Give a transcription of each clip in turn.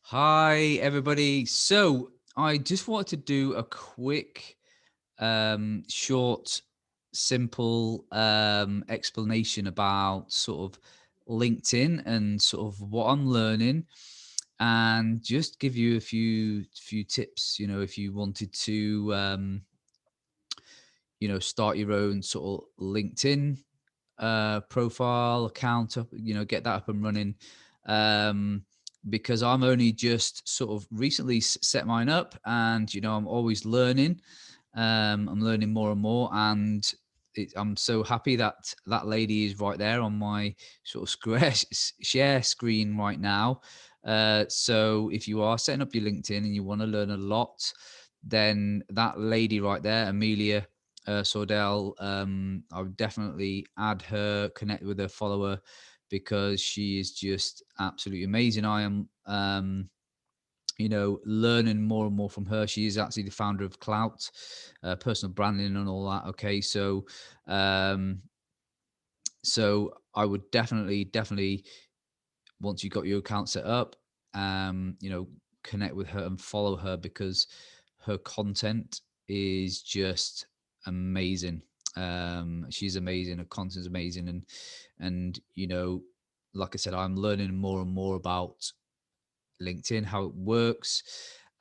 Hi, everybody. So I just wanted to do a quick, short, simple explanation about sort of LinkedIn and sort of what I'm learning, and just give you a few tips. If you wanted to, start your own sort of LinkedIn profile account up, get that up and running. Um, because I'm only just sort of recently set mine up, and I'm always learning. I'm learning more and more, and I'm so happy that that lady is right there on my sort of square share screen right now. So if you are setting up your LinkedIn and you want to learn a lot, then that lady right there, Amelia Sordell, I would definitely add her, connect with her, follow her, because she is just absolutely amazing. I am, learning more and more from her. She is actually the founder of Clout, personal branding and all that. Okay, um, so I would definitely, once you got your account set up, um, you know, connect with her and follow her, because her content is just amazing. She's amazing. Her content's amazing, and like I said, I'm learning more and more about LinkedIn, how it works,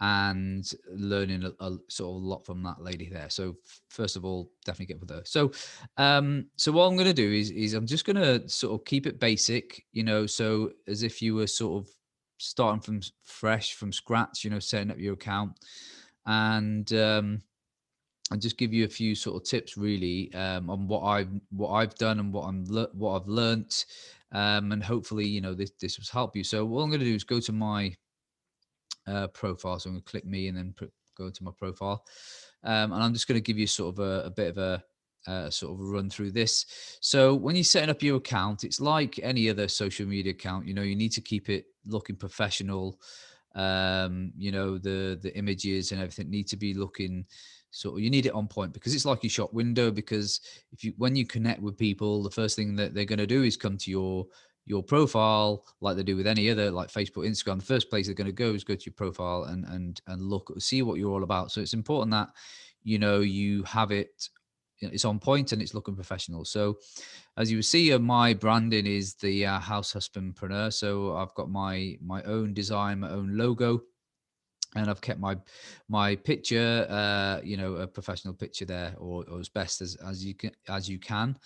and learning a sort of a lot from that lady there. So first of all, definitely get with her. So what I'm going to do is I'm just going to sort of keep it basic, so as if you were sort of starting from fresh, from scratch, setting up your account, and and just give you a few sort of tips really, on what I've done and what I've learnt, and hopefully this will help you. So what I'm going to do is go to my profile. So I'm going to click me and then go to my profile. And I'm just going to give you sort of a bit of a sort of run through this. So when you're setting up your account, it's like any other social media account. You need to keep it looking professional. The images and everything need to be looking sort of, you need it on point, because it's like your shop window. Because when you connect with people, the first thing that they're going to do is come to your profile, like they do with any other, like Facebook, Instagram. The first place they're going to go is go to your profile and look, see what you're all about. So it's important that you have it, it's on point and it's looking professional. So as you see, my branding is the house husbandpreneur. So I've got my own design, my own logo, and I've kept my picture, a professional picture there, or as best as you can.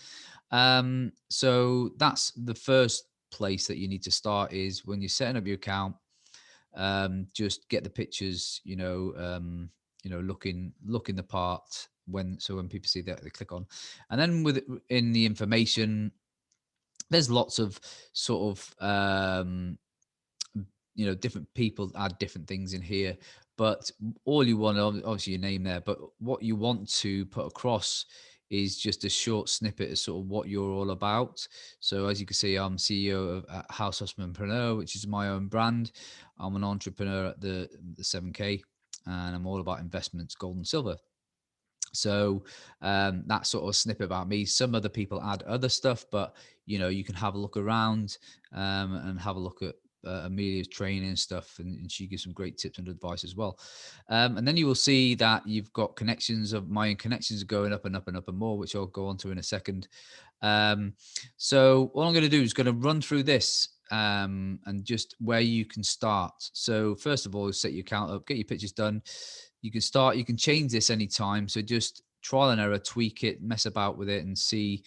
So that's the first place that you need to start, is when you're setting up your account. Just get the pictures, looking the part, when people see that, they click on. And then in the information, there's lots of sort of different people add different things in here, but all you want, obviously your name there, but what you want to put across is just a short snippet of sort of what you're all about. So as you can see, I'm CEO of House Husbandpreneur, which is my own brand. I'm an entrepreneur at the 7K, and I'm all about investments, gold and silver. So that sort of snippet about me. Some other people add other stuff, but you can have a look around, and have a look at Amelia's training and stuff, and she gives some great tips and advice as well. And then you will see that you've got connections. Of my connections are going up and up and up and more, which I'll go on to in a second. So what I'm going to do is going to run through this, and just where you can start. So first of all, set your account up, get your pictures done. You can start, you can change this anytime. So just trial and error, tweak it, mess about with it, and see,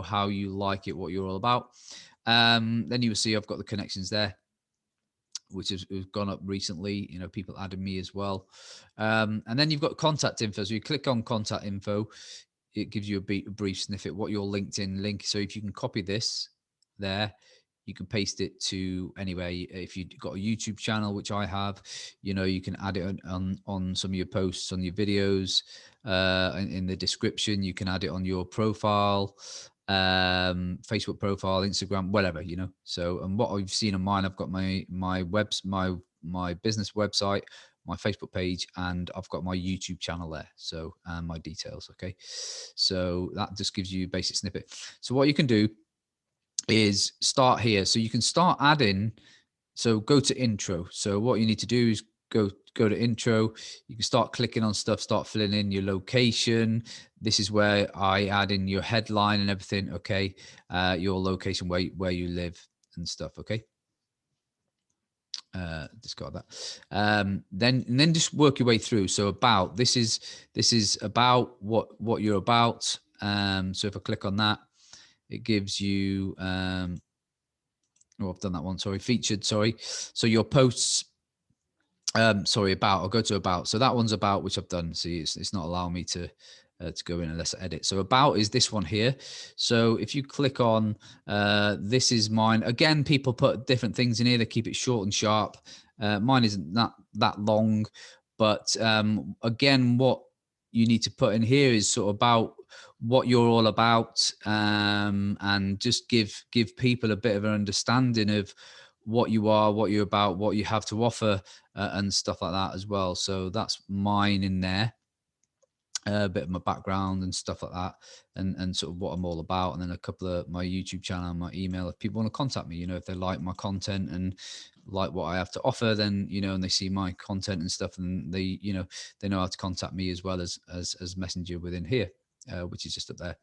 how you like it, what you're all about. Then you will see I've got the connections there, which has gone up recently. People added me as well. And then you've got contact info. So you click on contact info, it gives you a brief snippet what your LinkedIn link. So if you can copy this there, you can paste it to anywhere. If you've got a YouTube channel, which I have, you can add it on some of your posts, on your videos, in the description. You can add it on your profile, Facebook profile, Instagram, whatever. So, and what I've seen on mine, I've got my business website, my Facebook page, and I've got my YouTube channel there. So, and my details. Okay. So that just gives you a basic snippet. So what you can do is start here. So you can start adding So go to intro. So what you need to do is go to intro. You can start clicking on stuff, start filling in your location. This is where I add in your headline and everything. Okay. Your location, where you live and stuff. Okay. Discard that. Then just work your way through. So about, this is about what you're about. So if I click on that, it gives you, oh, I've done that one. Sorry, featured. Sorry. So your posts, sorry, about, I'll go to about. So that one's about, which I've done. See, it's not allowing me to go in unless I edit. So about is this one here. So if you click on, this is mine. Again, people put different things in here. They keep it short and sharp. Mine isn't that long, but again, what you need to put in here is sort of about what you're all about, and just give people a bit of an understanding of what you are, what you're about, what you have to offer, and stuff like that as well. So that's mine in there, a bit of my background and stuff like that, and sort of what I'm all about, and then a couple of my YouTube channel, my email. If people want to contact me, if they like my content and like what I have to offer, then and they see my content and stuff, and they they know how to contact me as well as Messenger within here, which is just up there.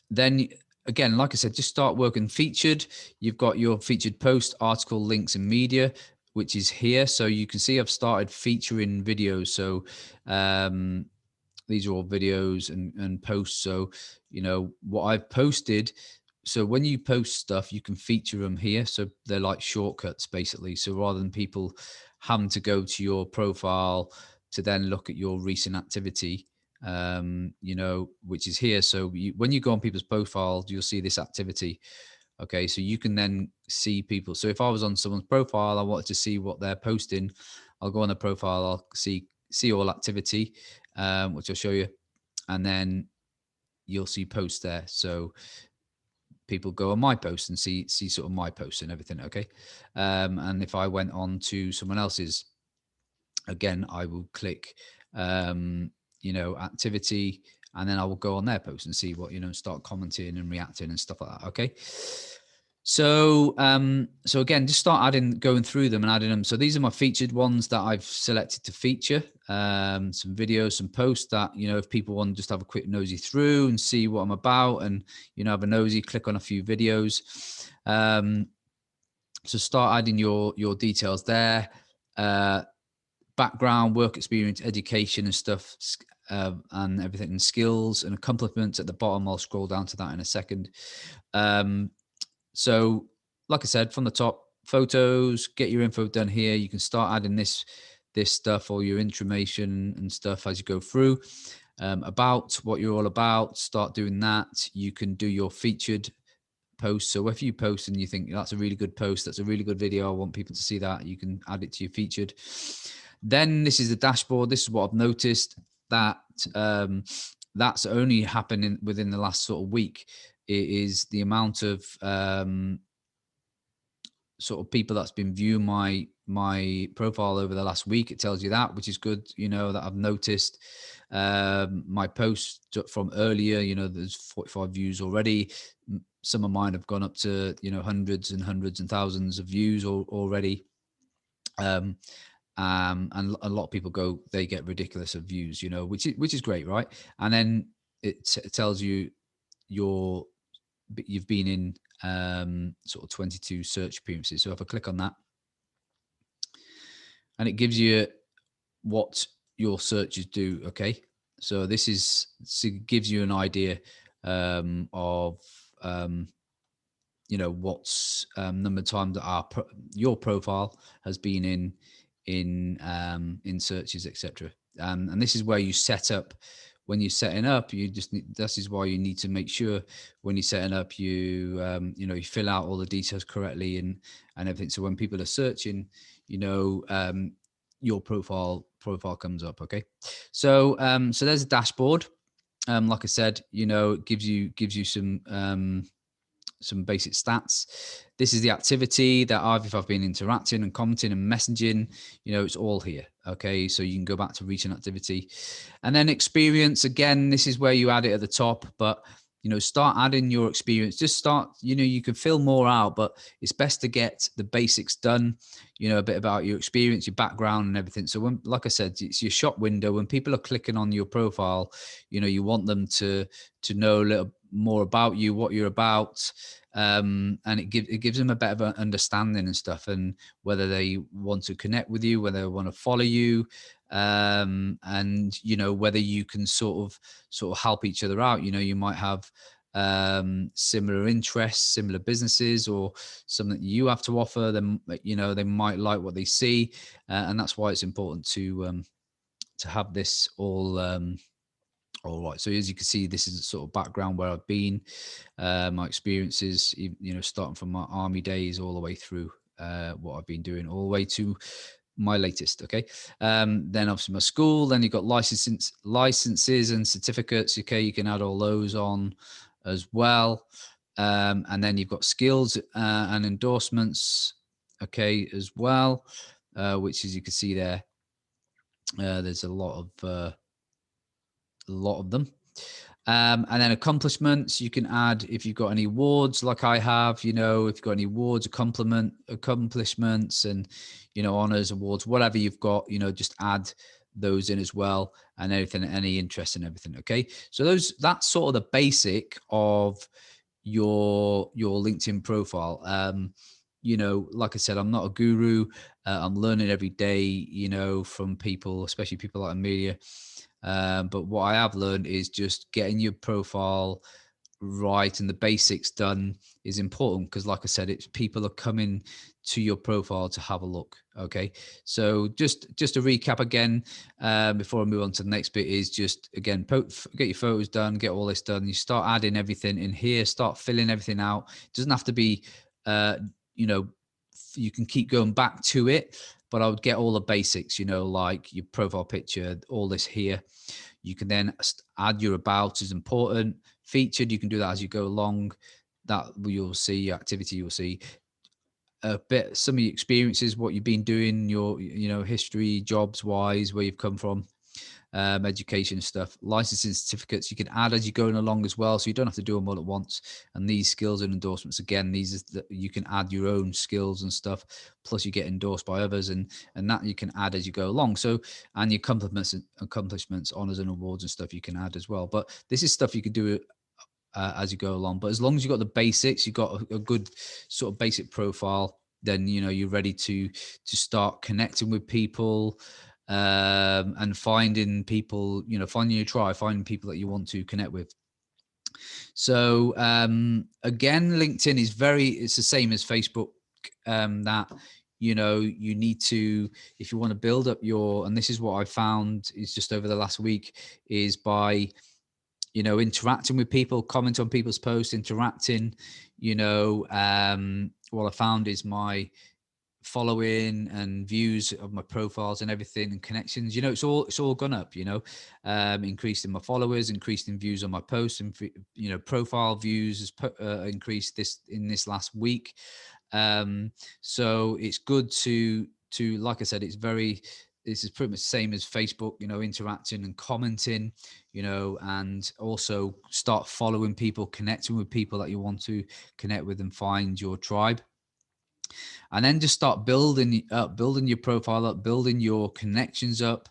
Then again, like I said, just start working featured. You've got your featured post, article, links, and media, which is here. So you can see I've started featuring videos. So these are all videos and posts. So, what I've posted. So when you post stuff, you can feature them here. So they're like shortcuts, basically. So rather than people having to go to your profile to then look at your recent activity, which is here. So when you go on people's profiles, you'll see this activity. Okay, so you can then see people. So if I was on someone's profile, I wanted to see what they're posting, I'll go on the profile, I'll see all activity, which I'll show you, and then you'll see posts there. So people go on my post and see sort of my posts and everything. Okay, and if I went on to someone else's, again, I will click activity, and then I will go on their post and see what, start commenting and reacting and stuff like that. Okay. So, so again, just start going through them and adding them. So these are my featured ones that I've selected to feature, some videos, some posts that, if people want to just have a quick nosy through and see what I'm about and, have a nosy, click on a few videos. So start adding your details there. Background, work experience, education and stuff, and everything, and skills and accomplishments at the bottom. I'll scroll down to that in a second. So like I said, from the top, photos, get your info done here. You can start adding this stuff, or your information and stuff as you go through. About what you're all about, start doing that. You can do your featured post. So if you post and you think that's a really good post, that's a really good video, I want people to see that, you can add it to your featured. Then this is the dashboard. This is what I've noticed, that that's only happening within the last sort of week. It is the amount of sort of people that's been viewing my profile over the last week. It tells you that, which is good, that I've noticed. My post from earlier, there's 45 views already. Some of mine have gone up to, hundreds and hundreds and thousands of views already. And a lot of people they get ridiculous of views, which is great, right? And then it tells you you've been in sort of 22 search appearances. So if I click on that, and it gives you what your searches do. Okay, so gives you an idea of what's number of times that your profile has been in searches, etc. And this is where you set up. When you're setting up, this is why you need to make sure when you're setting up, you you fill out all the details correctly and everything. So when people are searching, your profile comes up. Okay, so so there's a dashboard. Like I said, it gives you some basic stats. This is the activity that if I've been interacting and commenting and messaging, it's all here. Okay, so you can go back to recent activity, and then experience. Again, this is where you add it at the top, but start adding your experience. Just start, you can fill more out, but it's best to get the basics done, a bit about your experience, your background and everything. So when, like I said, it's your shop window. When people are clicking on your profile, you want them to know a little more about you, what you're about. And it gives them a better understanding and stuff, and whether they want to connect with you, whether they want to follow you, and whether you can sort of help each other out. You might have similar interests, similar businesses, or something you have to offer them. They might like what they see, and that's why it's important to have this all right. So as you can see, this is the sort of background where I've been, my experiences, starting from my army days all the way through what I've been doing, all the way to my latest. Okay. Then obviously my school. Then you've got licenses and certificates. Okay, you can add all those on as well. And then you've got skills and endorsements. Okay, as well, which, as you can see there, there's a lot of them. And then accomplishments, you can add if you've got any awards like I have, if you've got any awards, accomplishments and, honors, awards, whatever you've got, just add those in as well, and anything, any interest and everything. Okay. So that's sort of the basic of your LinkedIn profile. Like I said, I'm not a guru. I'm learning every day, from people, especially people like Amelia. But what I have learned is just getting your profile right and the basics done is important, because like I said, it's people are coming to your profile to have a look. Okay, so just to recap again, before I move on to the next bit, is just again, get your photos done, get all this done, you start adding everything in here, start filling everything out. It doesn't have to be you can keep going back to it, but I would get all the basics, like your profile picture, all this here. You can then add your about is important. Featured, you can do that as you go along. That you'll see your activity, you'll see a bit, some of your experiences, what you've been doing, your, history, jobs wise, where you've come from, education stuff, licensing certificates you can add as you're going along as well, so you don't have to do them all at once. And these skills and endorsements, again, you can add your own skills and stuff, plus you get endorsed by others, and that you can add as you go along. So, and your accomplishments, honors and awards and stuff you can add as well. But this is stuff you can do as you go along. But as long as you've got the basics, you've got a good sort of basic profile, then you're ready to start connecting with people, and finding people, finding your tribe, finding people that you want to connect with. So again, LinkedIn is it's the same as Facebook, that you need to, if you want to build up and this is what I found is just over the last week, is by interacting with people, comment on people's posts, interacting. What I found is my following and views of my profiles and everything and connections, it's all gone up, increasing my followers, increasing views on my posts, and profile views has increased in this last week. So it's good to like I said, this is pretty much the same as Facebook, interacting and commenting, and also start following people, connecting with people that you want to connect with and find your tribe. And then just start building your profile up, building your connections up,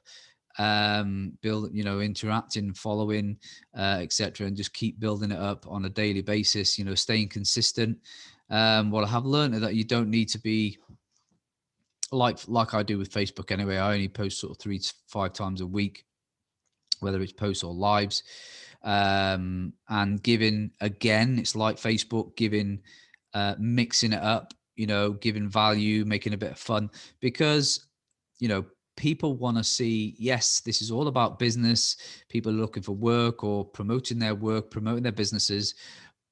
interacting, following, etc., and just keep building it up on a daily basis, staying consistent. What I have learned is that you don't need to be like I do with Facebook anyway. I only post sort of 3 to 5 times a week, whether it's posts or lives, and giving, again, it's like Facebook, giving, mixing it up, giving value, making a bit of fun, because people want to see, yes, this is all about business. People are looking for work or promoting their work, promoting their businesses,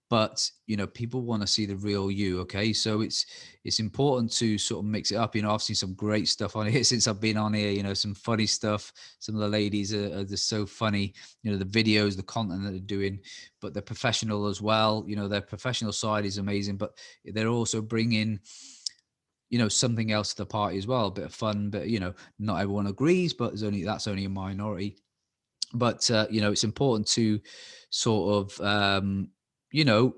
but people want to see the real you. Okay, so it's important to sort of mix it up. I've seen some great stuff on here since I've been on here, some funny stuff. Some of the ladies are just so funny, the videos, the content that they're doing, but they're professional as well. Their professional side is amazing, but they're also bringing something else to the party as well, a bit of fun. But not everyone agrees, but that's only a minority. But it's important to sort of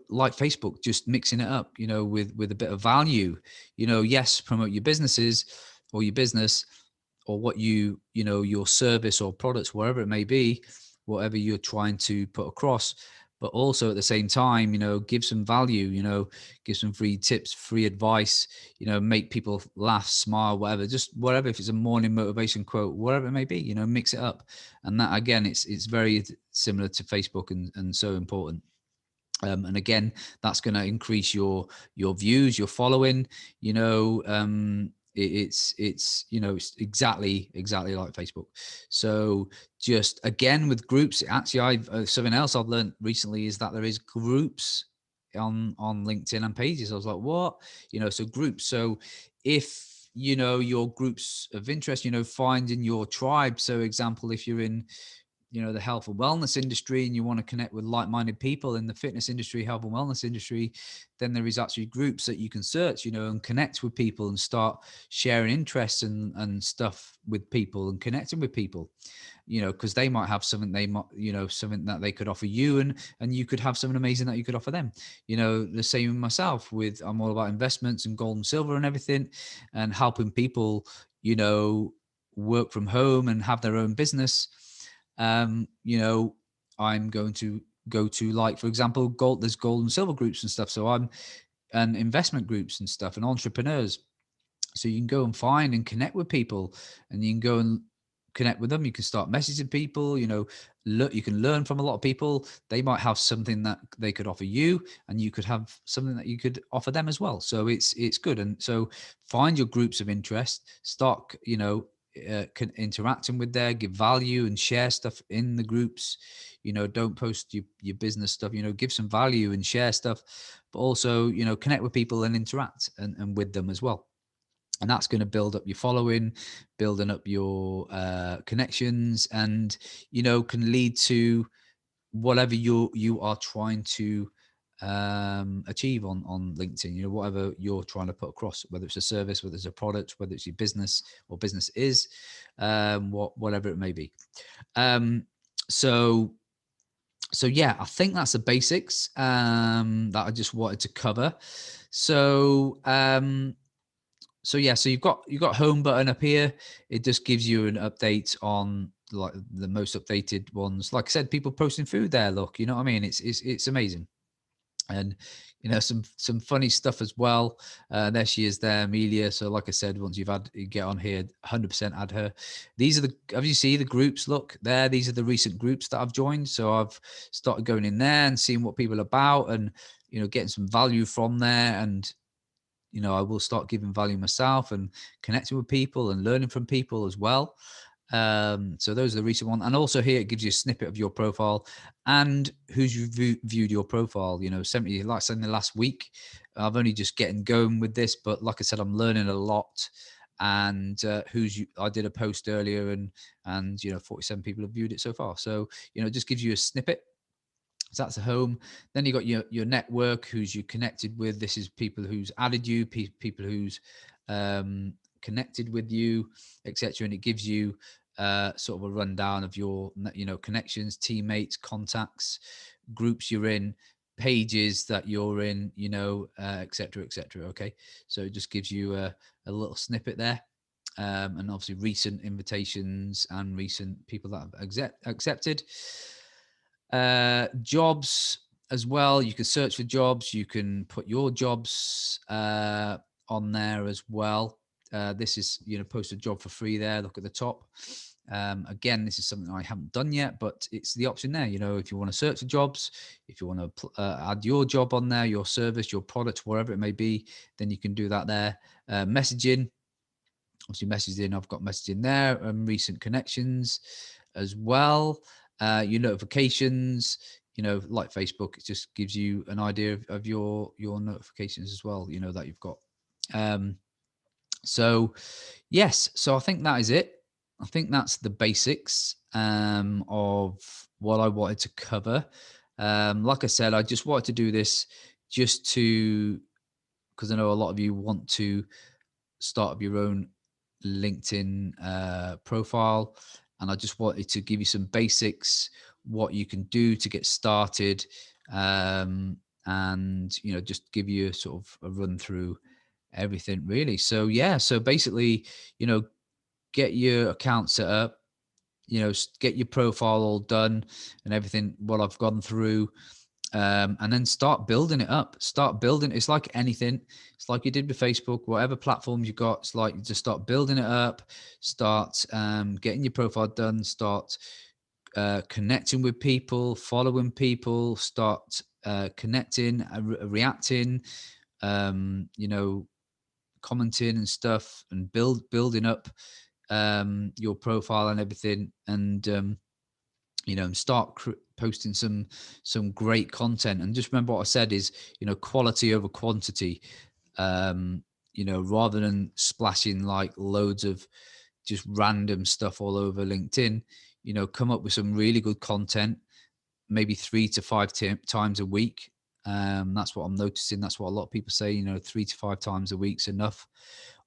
like Facebook, just mixing it up, with a bit of value. Yes, promote your businesses or your business, or what your service or products, wherever it may be, whatever you're trying to put across. But also at the same time, give some value, give some free tips, free advice, make people laugh, smile, whatever, just whatever. If it's a morning motivation quote, whatever it may be, mix it up. And that, again, it's very similar to Facebook, and so important. And again, that's going to increase your views, your following. It's exactly like Facebook. So just again with groups, actually, I've something else I've learned recently is that there is groups on LinkedIn and pages. I was like, what? So groups. So if your groups of interest, find in your tribe. So example, if you're in the health and wellness industry, and you want to connect with like-minded people in the fitness industry, health and wellness industry, then there is actually groups that you can search, and connect with people and start sharing interests and stuff with people and connecting with people, because they might have something something that they could offer you, and you could have something amazing that you could offer them. The same with myself. I'm all about investments and gold and silver and everything, and helping people, work from home and have their own business. I'm going to go to, like, for example, there's gold and silver groups and stuff. So and investment groups and stuff, and entrepreneurs. So you can go and find and connect with people, and you can go and connect with them. You can start messaging people, you can learn from a lot of people. They might have something that they could offer you, and you could have something that you could offer them as well. So it's good. And so find your groups of interest, start, interacting with there, give value and share stuff in the groups. Don't post your business stuff, give some value and share stuff, but also, connect with people and interact and with them as well. And that's going to build up your following, building up your connections, and can lead to whatever you are trying to achieve on LinkedIn. Whatever you're trying to put across, whether it's a service, whether it's a product, whether it's your business or business is, whatever it may be. So yeah, I think that's the basics that I just wanted to cover. So yeah, so you've got home button up here. It just gives you an update on, like, the most updated ones. Like I said, people posting food there. Look, you know what I mean? It's amazing. And some funny stuff as well. There she is there, Amelia. So like I said, once you get on here, 100% add her. These are have you see the groups? Look there, these are the recent groups that I've joined. So I've started going in there and seeing what people are about, and getting some value from there. And I will start giving value myself and connecting with people and learning from people as well. So those are the recent ones. And also here, it gives you a snippet of your profile and who's viewed your profile. 70, like I said, in the last week. I've only just getting going with this, but like I said, I'm learning a lot. And I did a post earlier, and 47 people have viewed it so far. So, it just gives you a snippet. So that's a home. Then you got your network, who's you connected with. This is people who's added you, people who's connected with you, etc. And it gives you sort of a rundown of your connections, teammates, contacts, groups you're in, pages that you're in, etc., etc. Okay, so it just gives you a little snippet there. And obviously recent invitations and recent people that have accepted. Jobs as well. You can search for jobs. You can put your jobs on there as well. This is, post a job for free there. Look at the top. Again, this is something I haven't done yet, but it's the option there. If you want to search for jobs, if you want to add your job on there, your service, your product, wherever it may be, then you can do that there. Messaging. Obviously, messaging. I've got messaging there, and recent connections as well. Your notifications, like Facebook, it just gives you an idea of your notifications as well, that you've got. So yes, so I think that is it. I think that's the basics of what I wanted to cover. Like I said, I just wanted to do this just because I know a lot of you want to start up your own LinkedIn profile. And I just wanted to give you some basics, what you can do to get started, and just give you sort of a run through everything really. So yeah, so basically, get your account set up, get your profile all done and everything, what I've gone through. And then start building it up. Start building. It's like anything. It's like you did with Facebook, whatever platforms you got. It's like you just start building it up. Start getting your profile done. Start connecting with people, following people. Start connecting, reacting. Commenting and stuff, and building up your profile and everything, and start posting some great content. And just remember what I said is, quality over quantity. Rather than splashing like loads of just random stuff all over LinkedIn, come up with some really good content, maybe 3 to 5 times a week. That's what I'm noticing. That's what a lot of people say, 3 to 5 times a week's enough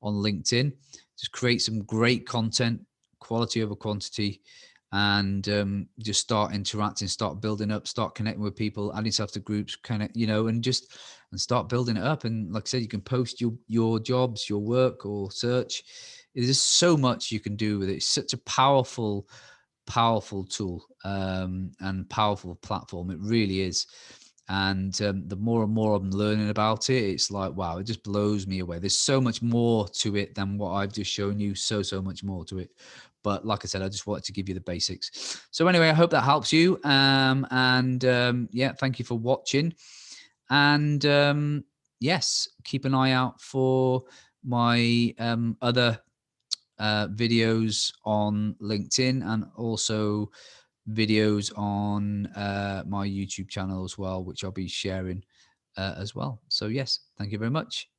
on LinkedIn. Just create some great content, quality over quantity, and just start interacting, start building up, start connecting with people, add yourself to groups, and start building it up. And like I said, you can post your jobs, your work, or search. There's so much you can do with it. It's such a powerful tool, and powerful platform. It really is. And the more and more I'm learning about it, it's like, wow, it just blows me away. There's so much more to it than what I've just shown you. So much more to it. But like I said, I just wanted to give you the basics. So anyway, I hope that helps you. Yeah, thank you for watching. And yes, keep an eye out for my other videos on LinkedIn, and also videos on my YouTube channel as well, which I'll be sharing as well. So yes, thank you very much.